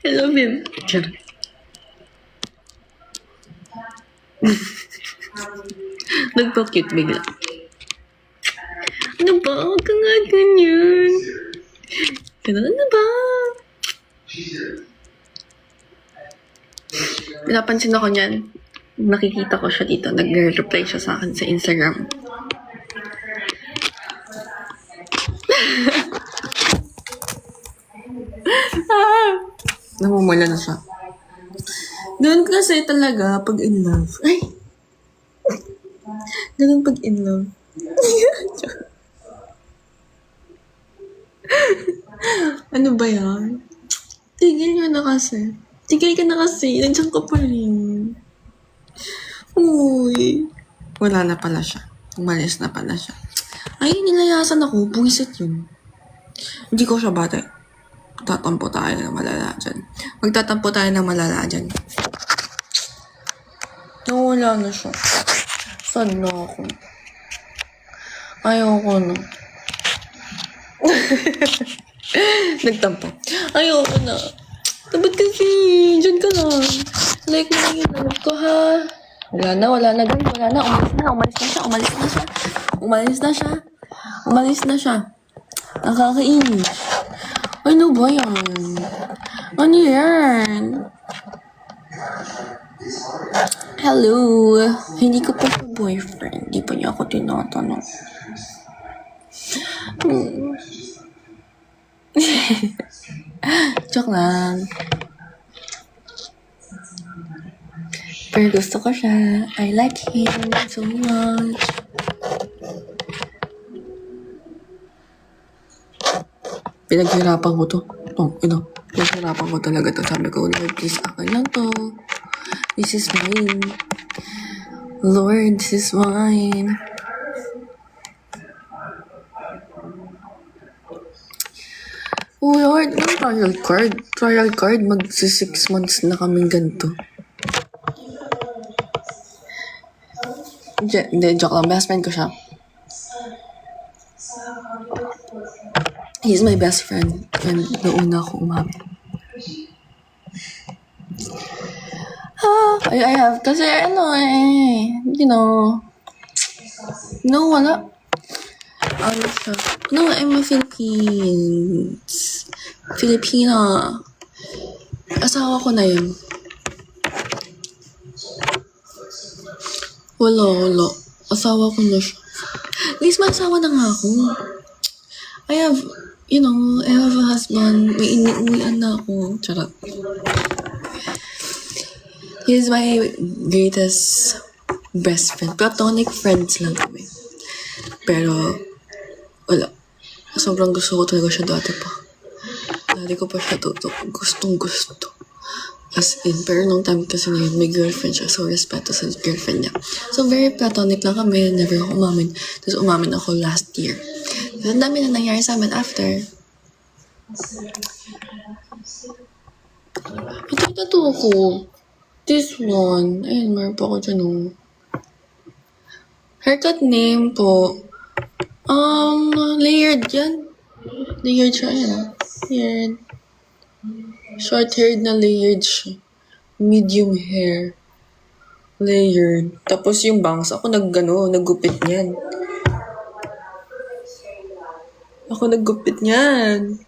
I love him. Charot. Nagpa-cute bigla. Ano ba? Huwag ka nga ganyan. Ganun, ano ba? Pinapansin ako niyan. Nakikita ko siya dito. Nag-reply siya sa akin sa Instagram. Namumula na siya. Ganun kasi talaga pag in love. Ay! Ganun pag in love. Ano ba yan? Tigil nyo na kasi. Tigil ka na kasi. Nandiyan ka pa rin. Uy. Wala na pala siya. Umalis na pala siya. Ay, nilayasan ako. Buwisit yun. Hindi ko siya bate. Tatampo tayo na malala dyan. Magtatampo tayo na malala dyan. Nawala na siya. Saan na ako? Ayoko na. Nagtampo. Ayoko na. Dapat kasi, dyan ka lang. Like mo yung alam ko, ha? Wala na, guys. Wala na. Umalis na siya. Nakakainis. Ano ba yan? Ano yan? Hello? Hindi ko pa boyfriend. Hindi pa niya ako tinatanong. Joke lang. Pero gusto ko siya. I like him so much. Pinaghirapan ko to. Pinaghirapan ko talaga to. Sabi ko, Lord, please, akin lang to. This is mine. Lord, this is mine. Oh, Lord, ang trial card. Trial card, magsi 6 months na kaming ganito. Hindi, joke lang. Best friend ko siya. He's my best friend. And nauna ako umamin. I have, kasi you know, no, wala. Ano siya? No, I'm a Filipina. Asawa ko na yun. Wala. Asawa ko na siya. At least may asawa na nga ako. I have a husband. May iniuwian na ako. Charot. He's my greatest best friend. Platonic friends lang kami. Pero, wala. Sobrang gusto ko talaga siya dati pa. Dati ko pa siya gustong gusto. As in, pero nung time kasi na yun, may girlfriend siya. So, respeto sa girlfriend niya. So, very platonic lang kami. Never ako umamin. Tapos, umamin ako last year. Ang dami na nangyari sa amin after. Ito yung tattoo ko. This one. Ayun, meron pa ako dyan, oh. Haircut name po. Layered yan. Layered siya, ayan. Layered. Short-haired na layered siya. Medium hair. Layered. Tapos yung bangs, ako naggupit niyan. Ako naggupit niyan.